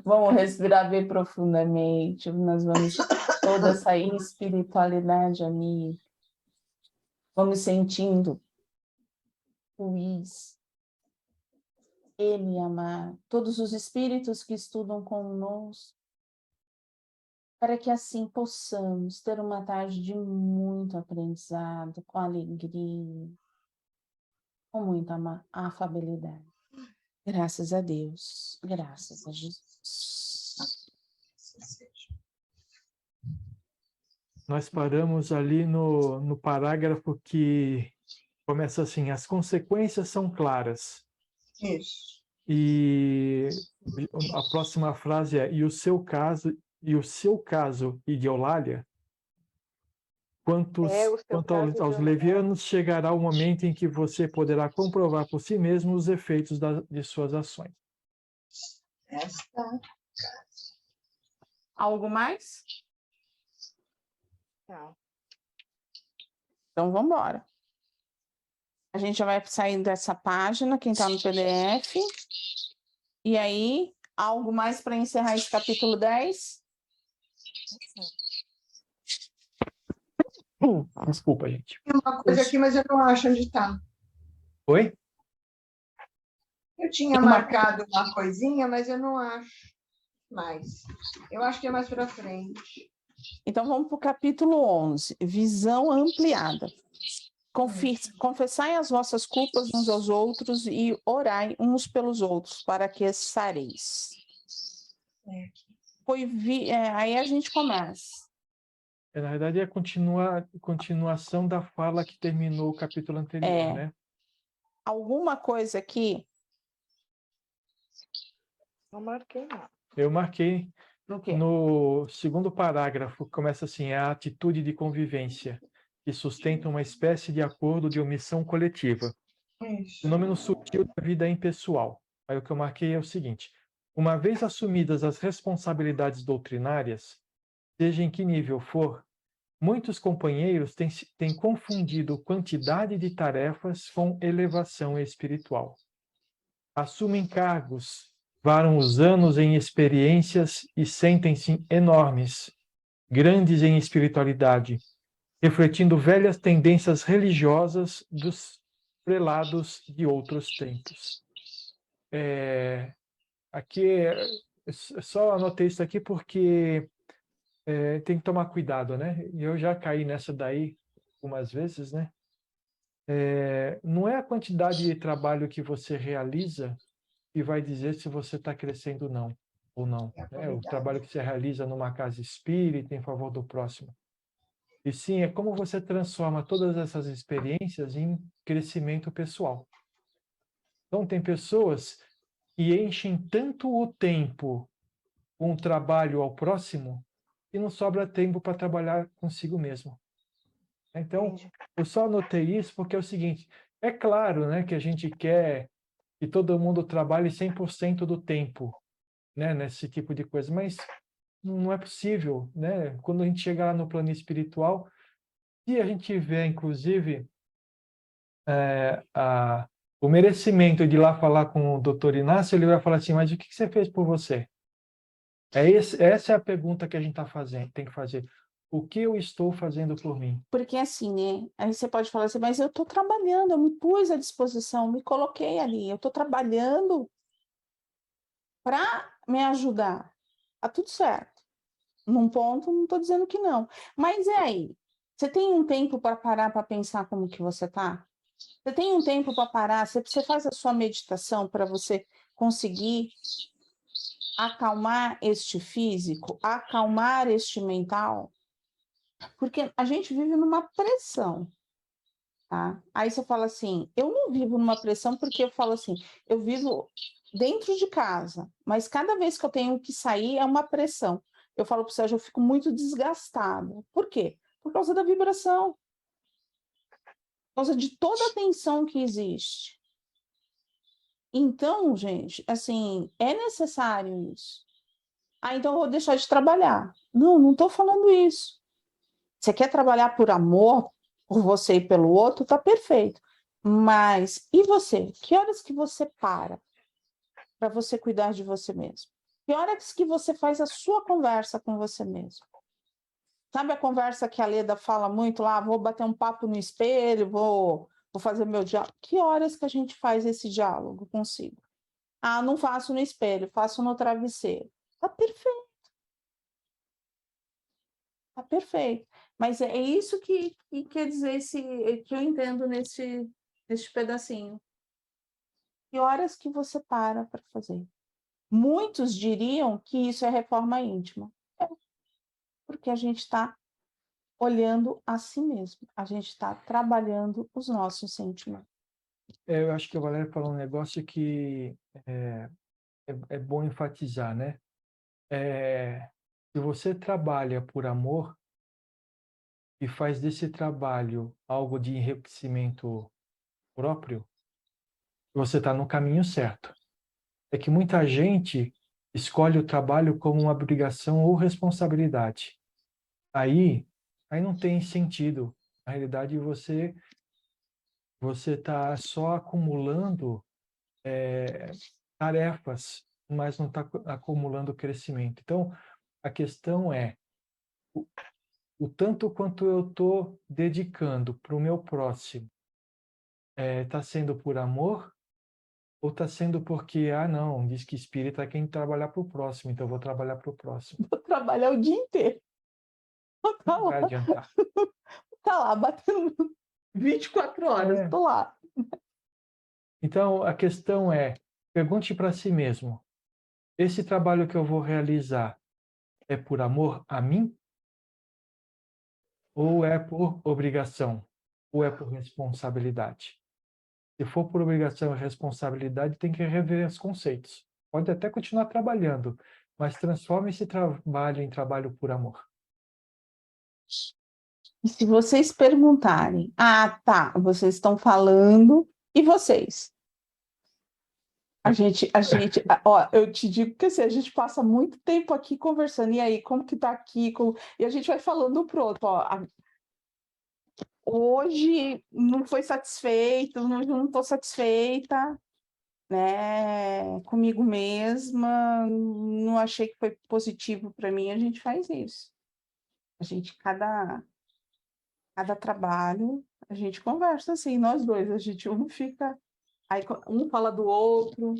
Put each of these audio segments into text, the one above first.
Vamos respirar bem profundamente. Nós vamos toda essa espiritualidade amiga. Vamos sentindo Luiz, ele amar, todos os espíritos que estudam conosco, para que assim possamos ter uma tarde de muito aprendizado, com alegria, com muita afabilidade. Graças a Deus, graças a Jesus. Nós paramos ali no parágrafo que começa assim: as consequências são claras. Isso. E a próxima frase é: e o seu caso, e de Eulália, quanto aos levianos, chegará o momento em que você poderá comprovar por si mesmo os efeitos de suas ações. Algo mais? Não. Então, vamos embora. A gente já vai sair dessa página, quem está no PDF. E aí, algo mais para encerrar esse capítulo 10? Desculpa, gente. Tem uma coisa aqui, mas eu não acho onde está. Oi? Eu tinha marcado uma coisinha, mas eu não acho mais. Eu acho que é mais para frente. Então, vamos para o capítulo 11, visão ampliada. Confessai as vossas culpas uns aos outros e orai uns pelos outros, para que sareis. Aí a gente começa. Na verdade, é a continuação da fala que terminou o capítulo anterior, né? Alguma coisa aqui? Não marquei, não. Eu marquei No no segundo parágrafo, começa assim: a atitude de convivência, que sustenta uma espécie de acordo de omissão coletiva. Isso. Fenômeno sutil da vida impessoal. Aí o que eu marquei é o seguinte: uma vez assumidas as responsabilidades doutrinárias, seja em que nível for, muitos companheiros têm confundido quantidade de tarefas com elevação espiritual. Assumem cargos, varam os anos em experiências e sentem-se enormes, grandes em espiritualidade, refletindo velhas tendências religiosas dos prelados de outros tempos. Aqui, só anotei isso aqui porque tem que tomar cuidado, né? E eu já caí nessa daí algumas vezes, né? Não é a quantidade de trabalho que você realiza que vai dizer se você está crescendo ou não. O trabalho que você realiza numa casa espírita em favor do próximo. E sim, é como você transforma todas essas experiências em crescimento pessoal. Então, tem pessoas que enchem tanto o tempo com o trabalho ao próximo que não sobra tempo para trabalhar consigo mesmo. Então, eu só anotei isso porque é o seguinte: é claro, né, que a gente quer que todo mundo trabalhe 100% do tempo, né, nesse tipo de coisa, mas não é possível, né? Quando a gente chegar lá no plano espiritual, se a gente tiver, inclusive, o merecimento de ir lá falar com o doutor Inácio, ele vai falar assim: mas o que você fez por você? Essa é a pergunta que a gente tem que fazer. O que eu estou fazendo por mim? Porque assim, né? Aí você pode falar assim, mas eu estou trabalhando, eu me pus à disposição, me coloquei ali, eu estou trabalhando para me ajudar. Tá tudo certo. Num ponto, não estou dizendo que não. Mas aí? Você tem um tempo para parar para pensar como que você está? Você tem um tempo para parar? Você faz a sua meditação para você conseguir acalmar este físico, acalmar este mental? Porque a gente vive numa pressão, tá? Aí você fala assim, eu não vivo numa pressão porque eu falo assim, eu vivo dentro de casa, mas cada vez que eu tenho que sair é uma pressão. Eu falo para o Sérgio, eu fico muito desgastada. Por quê? Por causa da vibração. Por causa de toda a tensão que existe. Então, gente, assim, é necessário isso. Então eu vou deixar de trabalhar. Não estou falando isso. Você quer trabalhar por amor, por você e pelo outro, tá perfeito. Mas, e você? Que horas que você para você cuidar de você mesmo? Que horas que você faz a sua conversa com você mesmo? Sabe a conversa que a Leda fala muito lá? Vou bater um papo no espelho, vou fazer meu diálogo. Que horas que a gente faz esse diálogo consigo? Ah, não faço no espelho, faço no travesseiro. Tá perfeito. Tá perfeito. Mas é isso que quer dizer que eu entendo nesse pedacinho. Que horas que você para fazer? Muitos diriam que isso é reforma íntima. É, porque a gente está olhando a si mesmo, a gente está trabalhando os nossos sentimentos. Eu acho que a Valéria falou um negócio que é bom enfatizar, né? Se você trabalha por amor e faz desse trabalho algo de enriquecimento próprio, você está no caminho certo. É que muita gente escolhe o trabalho como uma obrigação ou responsabilidade. Aí não tem sentido. Na realidade, você está só acumulando tarefas, mas não está acumulando crescimento. Então, a questão é o tanto quanto eu estou dedicando para o meu próximo. Está sendo por amor ou está sendo porque, não, diz que espírita é quem trabalhar para o próximo, então eu vou trabalhar para o próximo. Vou trabalhar o dia inteiro. Não vai adiantar. Tá lá, batendo 24 horas, tô lá. Então, a questão é, pergunte para si mesmo, esse trabalho que eu vou realizar é por amor a mim? Ou é por obrigação? Ou é por responsabilidade? Se for por obrigação e responsabilidade, tem que rever os conceitos. Pode até continuar trabalhando, mas transforme esse trabalho em trabalho por amor. E se vocês perguntarem, tá, vocês estão falando, e vocês? A gente, ó, eu te digo que assim, a gente passa muito tempo aqui conversando, e aí, como que tá aqui? E a gente vai falando pro outro, ó, hoje não foi satisfeito, não estou satisfeita, né, comigo mesma, não achei que foi positivo para mim, a gente faz isso. A gente, cada trabalho, a gente conversa assim, nós dois, a gente um fica, aí um fala do outro.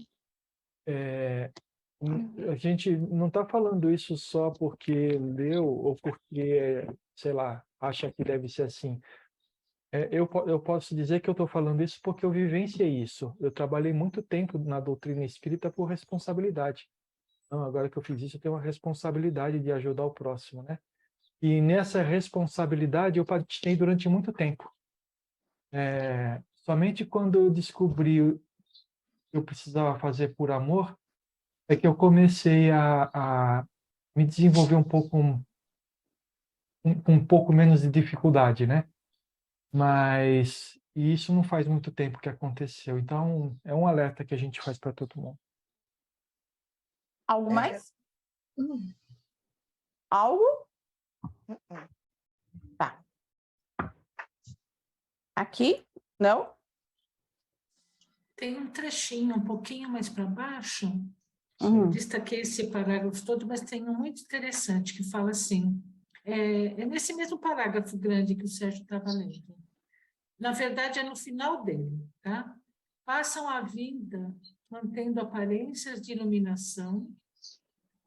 A gente não está falando isso só porque leu ou porque, sei lá, acha que deve ser assim. Eu posso dizer que eu estou falando isso porque eu vivenciei isso. Eu trabalhei muito tempo na doutrina espírita por responsabilidade. Então, agora que eu fiz isso, eu tenho uma responsabilidade de ajudar o próximo, né? E nessa responsabilidade eu patinei durante muito tempo. Somente quando eu descobri o que eu precisava fazer por amor, é que eu comecei a me desenvolver um pouco menos de dificuldade, né? Mas isso não faz muito tempo que aconteceu. Então, é um alerta que a gente faz para todo mundo. Algo mais? Algo? Tá. Aqui? Não? Tem um trechinho um pouquinho mais para baixo. Uhum. Destaquei esse parágrafo todo, mas tem um muito interessante que fala assim, é nesse mesmo parágrafo grande que o Sérgio estava lendo. Na verdade, é no final dele, tá? Passam a vida mantendo aparências de iluminação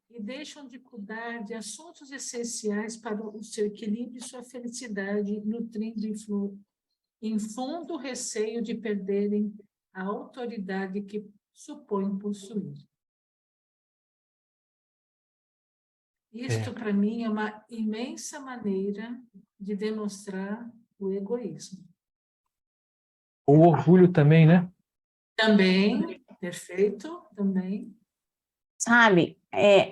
e deixam de cuidar de assuntos essenciais para o seu equilíbrio e sua felicidade, nutrindo em fundo o receio de perderem a autoridade que supõem possuir. Isto, para mim, é uma imensa maneira de demonstrar o egoísmo. O orgulho também, né? Também, perfeito, também. Sabe,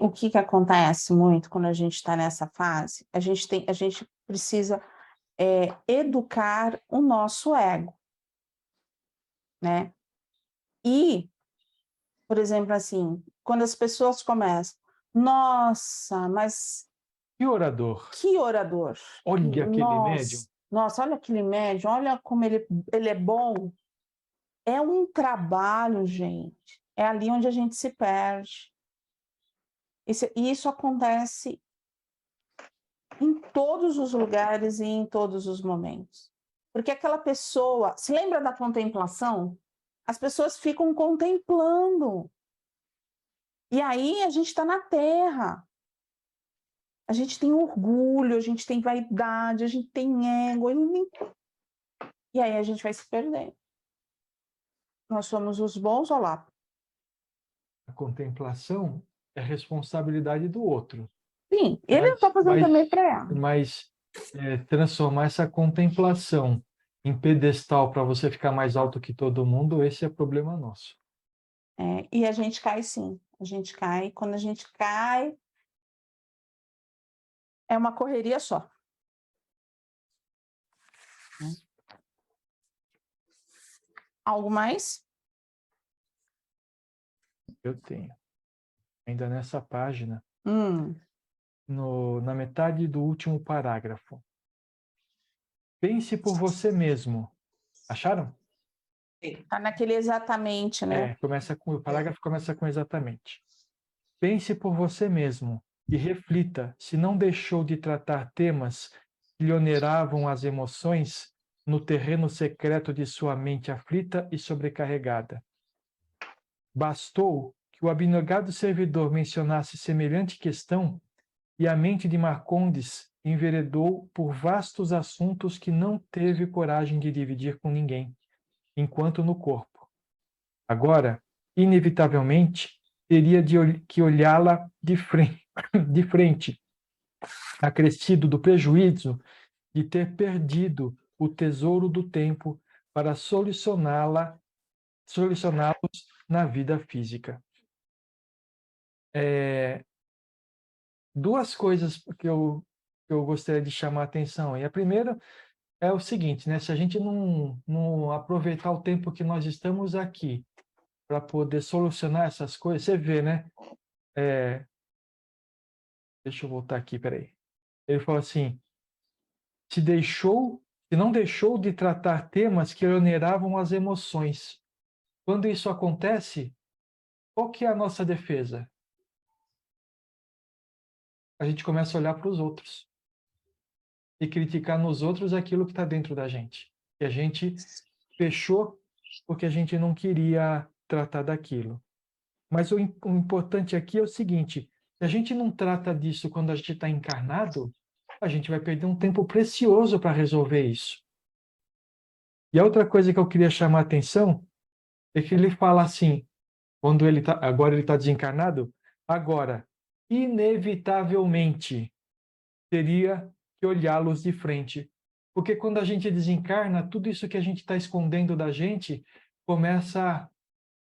o que acontece muito quando a gente está nessa fase? A gente precisa educar o nosso ego, né? E, por exemplo, assim, quando as pessoas começam, nossa, mas Que orador. que orador! Olha aquele médium. Nossa, olha aquele médium, olha como ele é bom. É um trabalho, gente. É ali onde a gente se perde. E isso acontece em todos os lugares e em todos os momentos. Porque aquela pessoa, se lembra da contemplação? As pessoas ficam contemplando. E aí a gente está na terra. A gente tem orgulho, a gente tem vaidade, a gente tem ego. E aí a gente vai se perdendo. Nós somos os bons ou lá? A contemplação é responsabilidade do outro. Sim, ele não está fazendo também para ela. Mas transformar essa contemplação em pedestal para você ficar mais alto que todo mundo, esse é problema nosso. E a gente cai sim. A gente cai. Quando a gente cai, é uma correria só. Algo mais? Eu tenho. Ainda nessa página, Hum. na metade do último parágrafo. Pense por você mesmo. Acharam? Tá naquele exatamente, né? O parágrafo começa com exatamente. Pense por você mesmo e reflita se não deixou de tratar temas que lhe oneravam as emoções no terreno secreto de sua mente aflita e sobrecarregada. Bastou que o abnegado servidor mencionasse semelhante questão e a mente de Marcondes enveredou por vastos assuntos que não teve coragem de dividir com ninguém, enquanto no corpo. Agora, inevitavelmente, teria que olhá-la de frente, acrescido do prejuízo de ter perdido o tesouro do tempo para solucioná-los na vida física. Duas coisas que eu gostaria de chamar a atenção. E a primeira é o seguinte, né? Se a gente não aproveitar o tempo que nós estamos aqui para poder solucionar essas coisas, você vê, né? Deixa eu voltar aqui, peraí. Ele falou assim, se não deixou de tratar temas que oneravam as emoções. Quando isso acontece, qual que é a nossa defesa? A gente começa a olhar para os outros e criticar nos outros aquilo que está dentro da gente. E a gente fechou porque a gente não queria tratar daquilo. Mas o importante aqui é o seguinte, se a gente não trata disso quando a gente está encarnado, a gente vai perder um tempo precioso para resolver isso. E a outra coisa que eu queria chamar a atenção é que ele fala assim, agora ele está desencarnado, agora, inevitavelmente, teria que olhá-los de frente. Porque quando a gente desencarna, tudo isso que a gente está escondendo da gente começa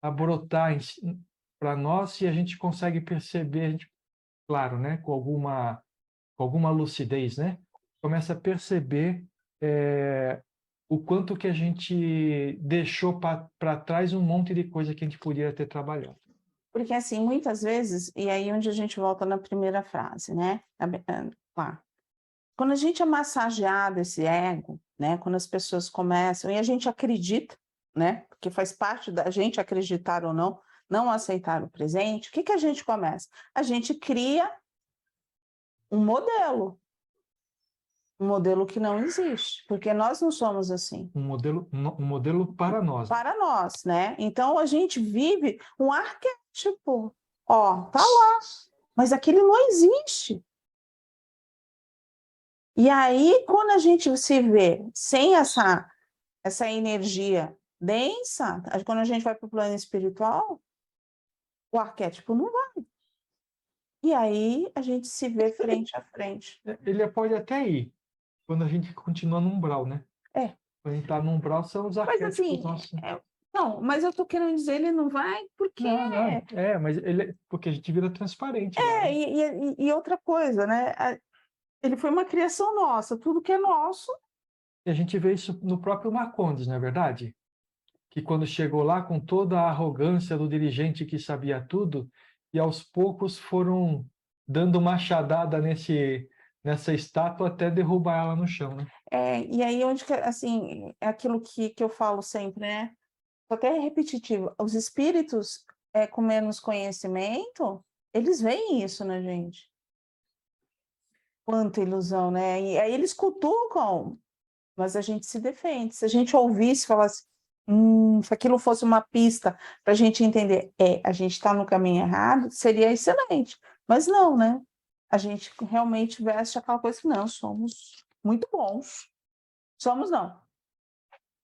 a brotar para nós e a gente consegue perceber, claro, né, com alguma lucidez, né, começa a perceber o quanto que a gente deixou para trás um monte de coisa que a gente podia ter trabalhado. Porque, assim, muitas vezes, e aí onde a gente volta na primeira frase, né? Lá. Quando a gente é massageado esse ego, né? Quando as pessoas começam, e a gente acredita, né? Porque faz parte da gente acreditar ou não aceitar o presente, o que a gente começa? A gente cria um modelo que não existe, porque nós não somos assim. Um modelo para nós. Para nós, né? Então a gente vive um arquétipo. Ó, tá lá, mas aquele não existe. E aí, quando a gente se vê sem essa energia densa, quando a gente vai para o plano espiritual, o arquétipo não vai. E aí a gente se vê frente a frente. Ele pode até ir, quando a gente continua no umbral, né? Quando a gente está no umbral, são os arquétipos. Mas assim, nossos. não, mas eu estou querendo dizer, ele não vai porque... Não. Mas porque a gente vira transparente. Né? E outra coisa, né? Ele foi uma criação nossa, tudo que é nosso. E a gente vê isso no próprio Marcondes, não é verdade? Que quando chegou lá com toda a arrogância do dirigente que sabia tudo, e aos poucos foram dando machadada nessa estátua até derrubar ela no chão, né? E aí, assim, é aquilo que eu falo sempre, né? Até repetitivo. Os espíritos com menos conhecimento, Eles veem isso na gente. Quanta ilusão, né? E aí eles cutucam, mas a gente se defende. Se a gente ouvisse e falasse, se aquilo fosse uma pista para a gente entender, a gente está no caminho errado, seria excelente. Mas não, né? A gente realmente veste aquela coisa que não, somos muito bons. Somos não.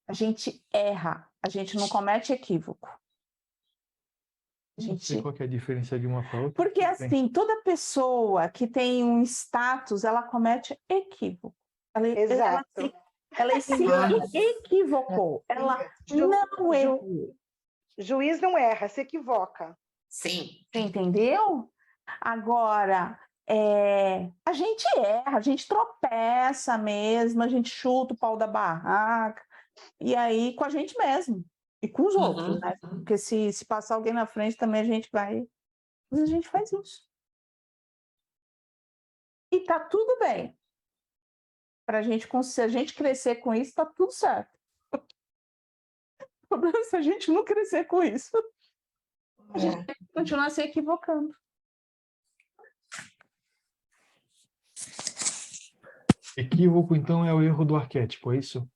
A gente erra, a gente não comete equívoco. Não sei qual que é a diferença de uma para outra. Porque assim, toda pessoa que tem um status, ela comete equívoco. Exato. Ela se equivocou. Ela não errou. Juiz não erra, se equivoca. Sim. Você entendeu? Agora, a gente erra, a gente tropeça mesmo, a gente chuta o pau da barraca, e aí com a gente mesmo. E com os outros, né? Porque se passar alguém na frente também a gente vai... Mas a gente faz isso. E tá tudo bem. Se a gente crescer com isso, tá tudo certo. O problema é se a gente não crescer com isso. A gente tem que continuar se equivocando. Equívoco, então, é o erro do arquétipo, é isso?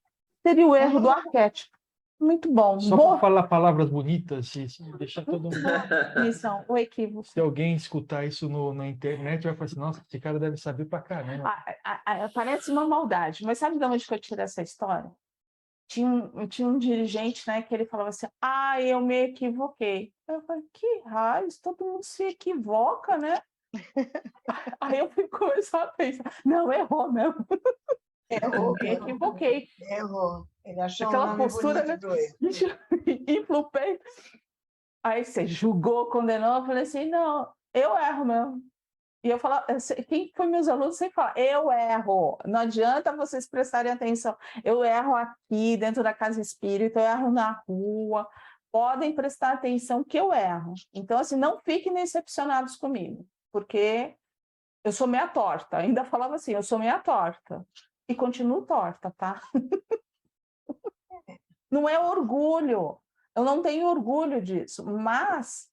Seria o erro do arquétipo. Muito bom. Só para falar palavras bonitas e deixar todo mundo... Definição, o equívoco. Se alguém escutar isso na internet, vai falar assim, nossa, esse cara deve saber pra caramba. Parece uma maldade, mas sabe de onde que eu tirei essa história? Tinha um dirigente, né, que ele falava assim, eu me equivoquei. Eu falei, que raios, todo mundo se equivoca, né? Aí eu fui começar a pensar, não, errou mesmo. Errou. Me equivoquei. Errou. Ele achou Aquela um nome postura, bonito né? do erro. Infla o peito. Aí você julgou, condenou, eu falei assim, não, eu erro mesmo. E eu falo, quem foi meus alunos sempre fala, eu erro. Não adianta vocês prestarem atenção. Eu erro aqui dentro da casa espírita, eu erro na rua. Podem prestar atenção que eu erro. Então, assim, não fiquem decepcionados comigo, porque eu sou meia torta. Ainda falava assim, eu sou meia torta. E continuo torta, tá? Não é orgulho. Eu não tenho orgulho disso, mas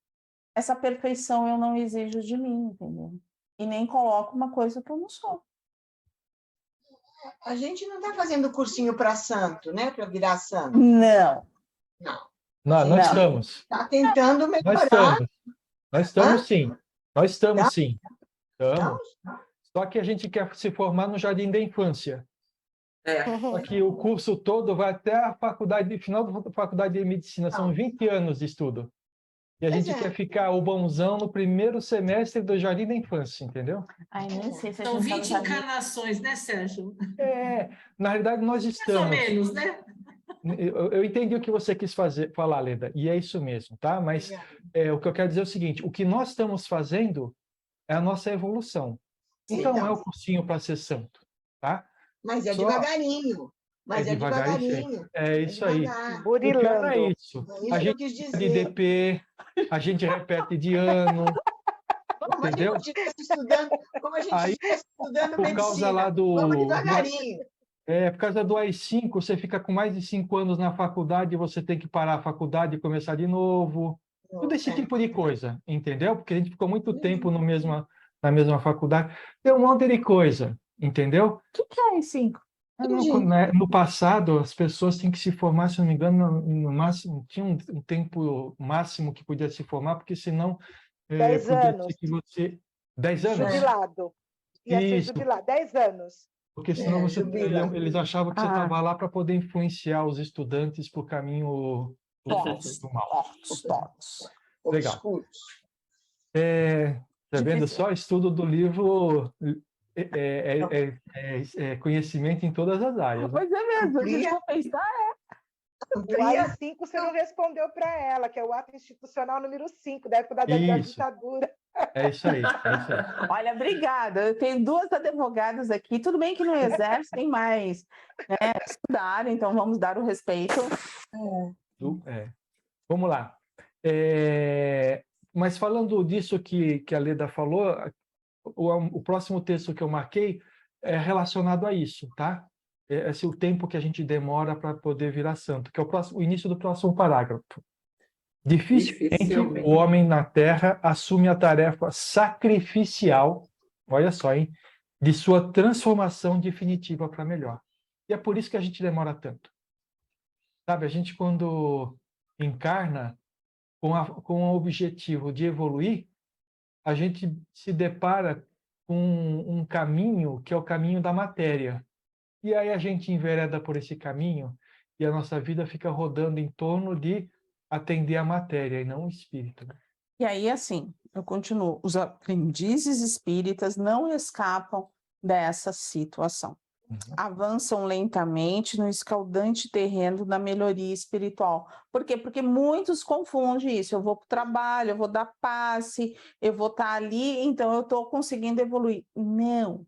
essa perfeição eu não exijo de mim, entendeu? E nem coloco uma coisa que eu não sou. A gente não está fazendo cursinho para santo, né? Para virar santo. Não. Não estamos. Está tentando melhorar. Nós estamos sim. Nós estamos Tá? sim. Estamos. Só que a gente quer se formar no Jardim da Infância. Só que o curso todo vai até a faculdade, final da faculdade de medicina. São 20 anos de estudo. E a gente quer ficar o bonzão no primeiro semestre do Jardim da Infância, entendeu? Ai, nem sei se a São gente 20 encarnações, né, Sérgio? Na realidade, nós estamos... Mais ou menos, né? Eu entendi o que você quis falar, Leda, e é isso mesmo, tá? Mas o que eu quero dizer é o seguinte, o que nós estamos fazendo é a nossa evolução. Então, não é o cursinho para ser santo, tá? Mas é devagarinho. Mas é devagarinho. É isso aí. Burilando. O pior é isso. É isso A que eu gente quis dizer. de DP, a gente repete de ano, Como entendeu? a gente estivesse estudando, Aí, medicina. por causa lá Vamos devagarinho. Por causa do AI-5, você fica com mais de 5 anos na faculdade, você tem que parar a faculdade e começar de novo. Tudo esse tipo de coisa, entendeu? Porque a gente ficou muito tempo na mesma faculdade. Tem um monte de coisa, entendeu? O que é AI-5? No passado, as pessoas tinham que se formar, se não me engano, no máximo, tinha um tempo máximo que podia se formar, porque senão 10 podia anos. ser que você... 10 anos? Jubilado. Ia ser Isso. jubilado, 10 anos. Porque senão eles achavam que você Ah. estava lá para poder influenciar os estudantes para o caminho do mal. Legal. Tá vendo só? Estudo do livro conhecimento em todas as áreas. Né? Pois é mesmo, a gente vai pensar, O AI-5 você não respondeu para ela, que é o ato institucional número 5, da época da ditadura. É isso aí. Olha, obrigada. Eu tenho 2 advogadas aqui. Tudo bem que no exército tem mais, né? Estudaram, então vamos dar o respeito. Vamos lá. Mas falando disso que a Leda falou, o próximo texto que eu marquei é relacionado a isso, tá? Esse é o tempo que a gente demora para poder virar santo, que é o início do próximo parágrafo. Dificilmente o homem na Terra assume a tarefa sacrificial, olha só, hein, de sua transformação definitiva para melhor. E é por isso que a gente demora tanto. Sabe, a gente quando encarna com o objetivo de evoluir, a gente se depara com um caminho que é o caminho da matéria. E aí a gente envereda por esse caminho e a nossa vida fica rodando em torno de atender a matéria e não o espírito. E aí, assim, eu continuo, os aprendizes espíritas não escapam dessa situação. Avançam lentamente no escaldante terreno da melhoria espiritual. Por quê? Porque muitos confundem isso. Eu vou para o trabalho, eu vou dar passe, eu vou estar ali, então eu estou conseguindo evoluir. Não.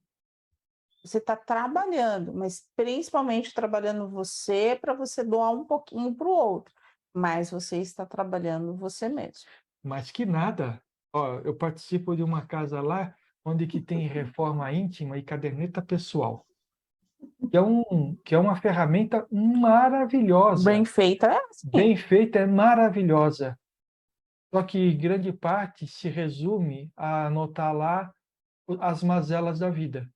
Você está trabalhando, mas principalmente trabalhando você para você doar um pouquinho para o outro. Mas você está trabalhando você mesmo. Mas que nada. Ó, eu participo de uma casa lá onde que tem reforma íntima e caderneta pessoal. Que é uma ferramenta maravilhosa. Bem feita é assim. Bem feita é maravilhosa. Só que grande parte se resume a anotar lá as mazelas da vida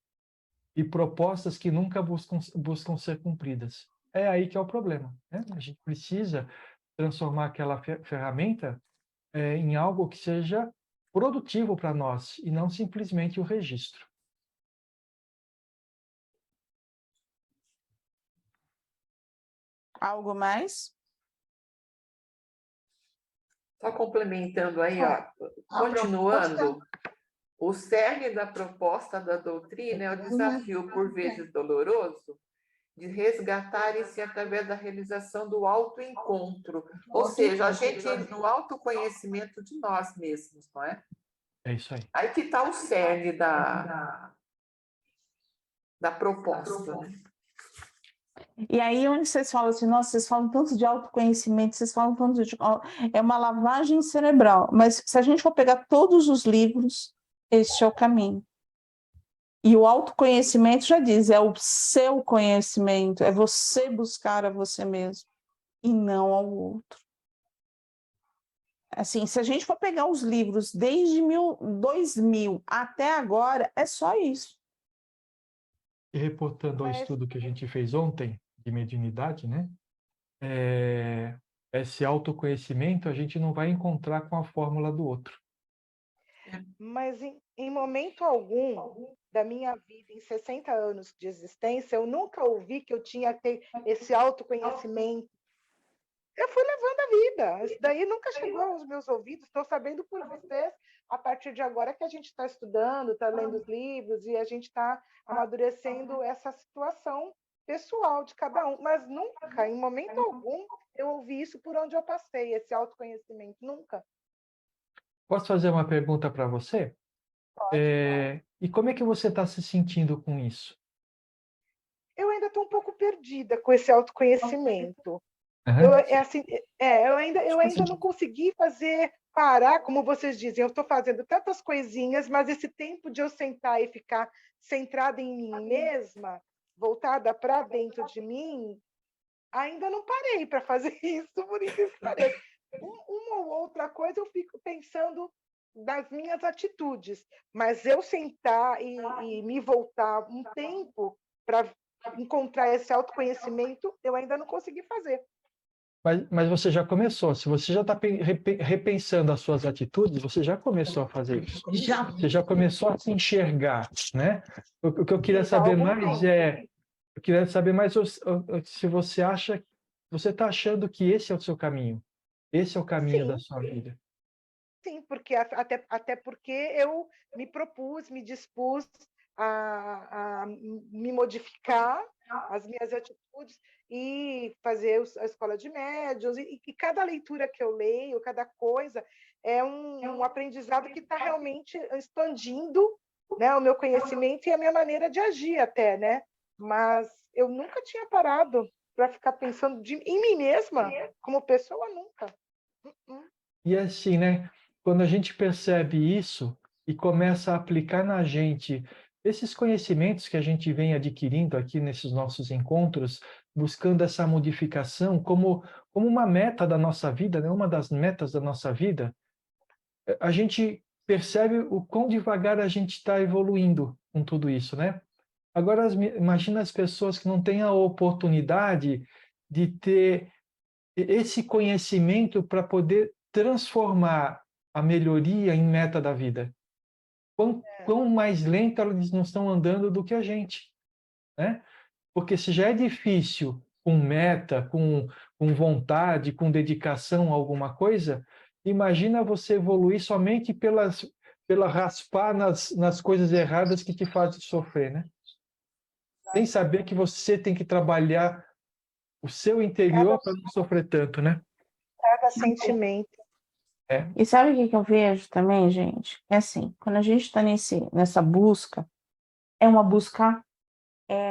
e propostas que nunca buscam ser cumpridas. É aí que é o problema, né? A gente precisa transformar aquela ferramenta em algo que seja produtivo para nós e não simplesmente o registro. Algo mais? Só complementando aí, ó, continuando, o cerne da proposta da doutrina é o desafio, por vezes doloroso, de resgatar-se através da realização do autoencontro, ou seja, a gente no autoconhecimento de nós mesmos, não é? É isso aí. Aí que está o cerne da proposta, né? E aí, onde vocês falam assim, nossa, vocês falam tanto de autoconhecimento, vocês falam tanto de... É uma lavagem cerebral, mas se a gente for pegar todos os livros, este é o caminho. E o autoconhecimento já diz, é o seu conhecimento, é você buscar a você mesmo, e não ao outro. Assim, se a gente for pegar os livros desde 2000 até agora, é só isso. E reportando ao estudo que a gente fez ontem, de mediunidade, né? Esse autoconhecimento a gente não vai encontrar com a fórmula do outro. Mas em momento algum da minha vida, em 60 anos de existência, eu nunca ouvi que eu tinha que ter esse autoconhecimento. Eu fui levando a vida. Isso daí nunca chegou aos meus ouvidos. Estou sabendo por vocês, a partir de agora que a gente está estudando, está lendo os livros e a gente está amadurecendo essa situação pessoal de cada um. Mas nunca, em momento algum, eu ouvi isso por onde eu passei, esse autoconhecimento. Nunca. Posso fazer uma pergunta para você? E como é que você está se sentindo com isso? Eu ainda estou um pouco perdida com esse autoconhecimento. Uhum. Eu ainda não consegui parar, como vocês dizem, eu estou fazendo tantas coisinhas, mas esse tempo de eu sentar e ficar centrada em mim mesma, voltada para dentro de mim, ainda não parei para fazer isso, por isso que parei. Uma ou outra coisa eu fico pensando das minhas atitudes, mas eu sentar e me voltar um tempo para encontrar esse autoconhecimento, eu ainda não consegui fazer. Mas você já começou. Se você já está repensando as suas atitudes, você já começou a fazer isso. Você já começou a se enxergar, né? O que eu queria saber mais eu queria saber mais se você acha, você está achando que esse é o seu caminho. Esse é o caminho da sua vida. Sim, porque até porque eu me propus, me dispus a me modificar as minhas atitudes e fazer a escola de médiuns, e cada leitura que eu leio, cada coisa, é um aprendizado que está realmente expandindo, né, o meu conhecimento e a minha maneira de agir até, né? Mas eu nunca tinha parado para ficar pensando em mim mesma, como pessoa, nunca. E assim, né? Quando a gente percebe isso e começa a aplicar na gente esses conhecimentos que a gente vem adquirindo aqui nesses nossos encontros, buscando essa modificação como uma meta da nossa vida, né? Uma das metas da nossa vida, a gente percebe o quão devagar a gente está evoluindo com tudo isso, né? Agora, imagina as pessoas que não têm a oportunidade de ter esse conhecimento para poder transformar a melhoria em meta da vida. Quão mais lento eles não estão andando do que a gente, né? Porque se já é difícil com meta, com vontade, com dedicação a alguma coisa, imagina você evoluir somente pela raspar nas coisas erradas que te fazem sofrer, né? Sem saber que você tem que trabalhar o seu interior para não sofrer tanto, né? Cada sentimento. E sabe o que eu vejo também, gente? É assim, quando a gente está nessa busca, é uma busca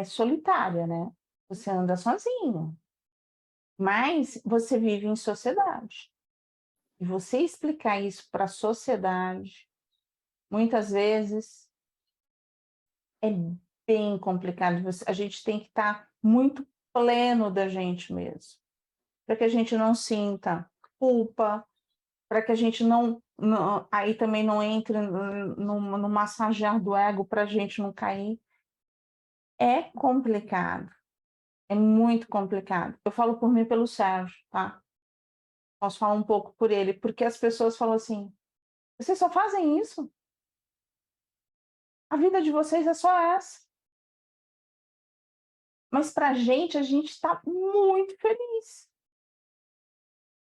solitária, né? Você anda sozinho, mas você vive em sociedade. E você explicar isso para a sociedade, muitas vezes, é bem complicado. A gente tem que estar muito pleno da gente mesmo, para que a gente não sinta culpa, para que a gente aí também não entre no massagear do ego para a gente não cair. É complicado, é muito complicado. Eu falo por mim e pelo Sérgio, tá? Posso falar um pouco por ele, porque as pessoas falam assim, vocês só fazem isso? A vida de vocês é só essa. Mas para a gente está muito feliz.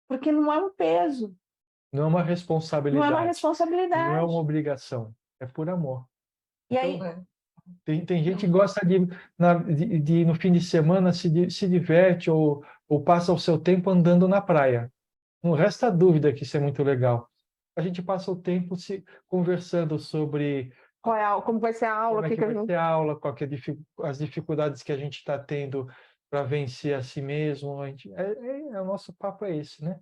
Porque não é um peso. Não é uma Não é uma responsabilidade. Não é responsabilidade. uma obrigação. É por amor. E aí, Tem gente que gosta de no fim de semana se diverte ou passa o seu tempo andando na praia. Não resta dúvida que isso é muito legal. A gente passa o tempo conversando sobre como vai ser a aula? como é que vai ser a aula, qual que é as dificuldades que a gente está tendo para vencer a si mesmo. O nosso papo é esse, né?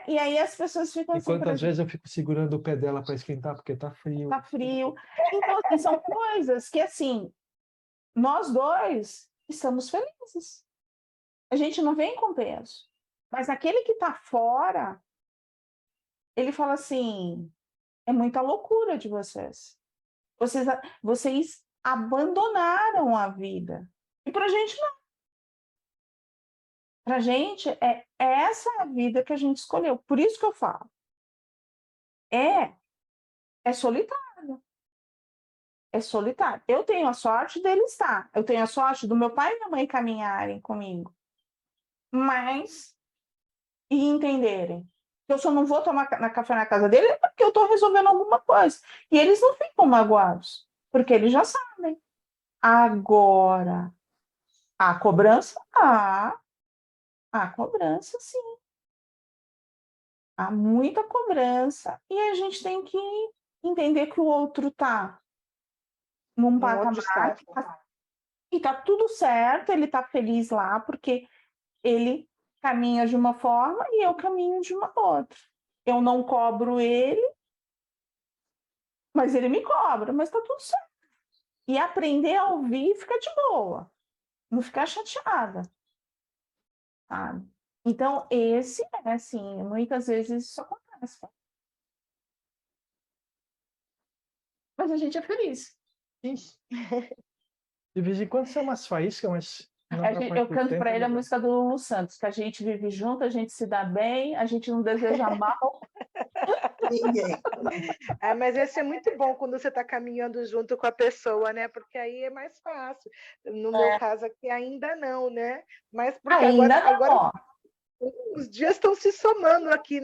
E aí as pessoas ficam E assim... quantas vezes eu fico segurando o pé dela para esquentar, porque está frio. Está frio. Então, assim, são coisas que, assim, nós dois estamos felizes. A gente não vem com peso. Mas aquele que está fora, ele fala assim, é muita loucura de vocês. Vocês abandonaram a vida. E para a gente não. Para a gente é essa a vida que a gente escolheu. Por isso que eu falo. É solitário. É solitário. Eu tenho a sorte dele estar. Eu tenho a sorte do meu pai e minha mãe caminharem comigo. Mas e entenderem que eu só não vou tomar café na casa dele porque eu estou resolvendo alguma coisa. E eles não ficam magoados, porque eles já sabem. Agora, a cobrança, a cobrança, sim. Há muita cobrança. E a gente tem que entender que o outro está num patamar e está tudo certo, ele está feliz lá, porque ele caminha de uma forma e eu caminho de uma outra. Eu não cobro ele, mas ele me cobra, mas está tudo certo. E aprender a ouvir e ficar de boa, não ficar chateada. Sabe? Então, assim, muitas vezes isso acontece. Mas a gente é feliz. De vez em quando são umas faíscas, mas... Eu canto para ele a música do Lulu Santos, que a gente vive junto, a gente se dá bem, a gente não deseja mal. Ninguém. Mas esse é muito bom quando você está caminhando junto com a pessoa, né? Porque aí é mais fácil. No meu caso aqui ainda não, né? Mas porque agora os dias estão se somando aqui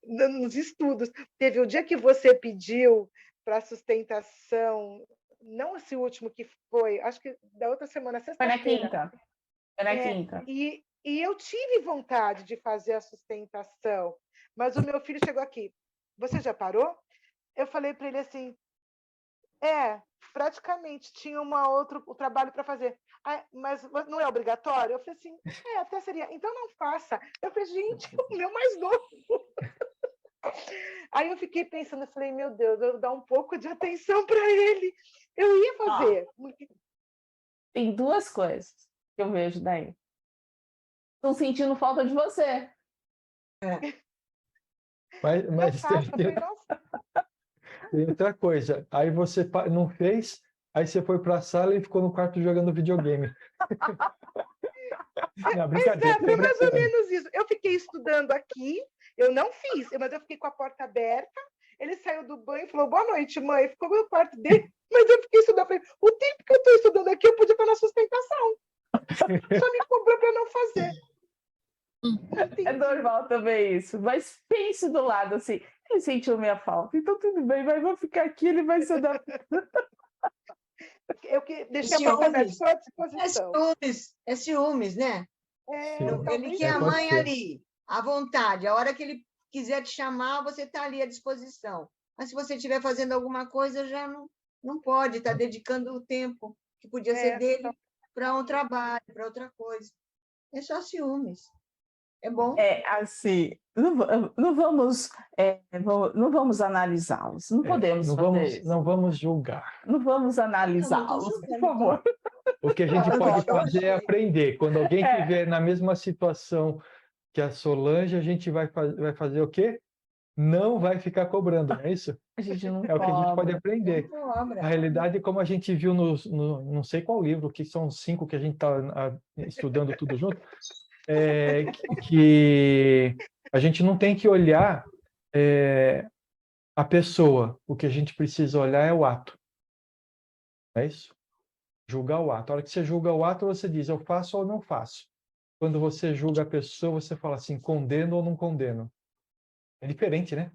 nos estudos. Teve o dia que você pediu para sustentação, não esse último que foi, acho que da outra semana, sexta-feira. Foi na quinta. E eu tive vontade de fazer a sustentação, mas o meu filho chegou aqui. Você já parou? Eu falei para ele assim, praticamente, tinha outro trabalho para fazer. Mas não é obrigatório? Eu falei assim, até seria. Então não faça. Eu falei, gente, o meu mais novo. Aí eu fiquei pensando, eu falei, meu Deus, eu vou dar um pouco de atenção para ele. Eu ia fazer. Tem duas coisas. que eu vejo daí. Estão sentindo falta de você. Mas tem outra coisa. Aí você não fez, aí você foi para a sala e ficou no quarto jogando videogame. Não, brincadeira. Foi mais ou menos isso. Eu fiquei estudando aqui, eu não fiz, mas eu fiquei com a porta aberta. Ele saiu do banho e falou, boa noite, mãe. Ficou no quarto dele, mas eu fiquei estudando. Falei, o tempo que eu estou estudando aqui, eu podia estar na sustentação. Só me cobrou para não fazer. É normal também isso. Mas pense do lado assim, ele sentiu minha falta, então tudo bem, mas vou ficar aqui, ele vai se adaptar. Eu que deixei a porta aberta só à disposição. É ciúmes, né? Ele quer a mãe ali, à vontade. A hora que ele quiser te chamar, você está ali à disposição. Mas se você estiver fazendo alguma coisa, já não pode, está dedicando o tempo que podia ser dele para um trabalho, para outra coisa. É só ciúmes. É bom. É assim, não vamos analisá-los, não podemos fazer isso. Não vamos julgar. Não vamos analisá-los, por favor. O que a gente pode fazer é aprender. Quando alguém estiver na mesma situação que a Solange, a gente vai fazer o quê? Não vai ficar cobrando, não é isso? A gente não É o que a gente pode aprender. Cobra. A realidade, como a gente viu no não sei qual livro, que são 5 que a gente está estudando tudo junto, que a gente não tem que olhar a pessoa. O que a gente precisa olhar é o ato. É isso? Julgar o ato. A hora que você julga o ato, você diz, eu faço ou não faço. Quando você julga a pessoa, você fala assim, condeno ou não condeno. É diferente, né?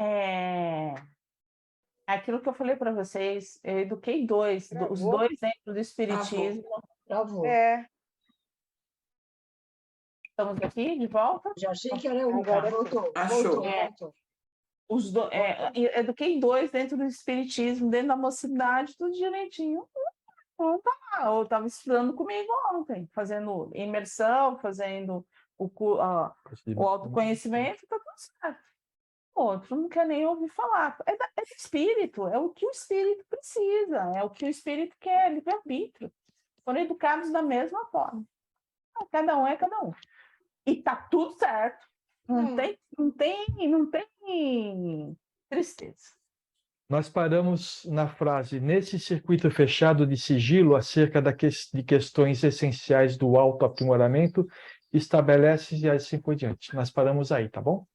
É aquilo que eu falei para vocês, eu eduquei os dois dentro do espiritismo. Travou. Estamos aqui de volta? Já achei que era um. Agora Voltou. Achou. Voltou. Eduquei 2 dentro do espiritismo, dentro da mocidade, tudo direitinho. Então, eu estava estudando comigo ontem, fazendo imersão, fazendo o autoconhecimento, está tudo certo. O outro não quer nem ouvir falar. É do espírito, é o que o espírito precisa, é o que o espírito quer, livre-arbítrio. Foram educados da mesma forma. Cada um é cada um. E tá tudo certo. Não tem tristeza. Nós paramos na frase, nesse circuito fechado de sigilo acerca de questões essenciais do autoaprimoramento, estabelece-se e assim por diante. Nós paramos aí, tá bom?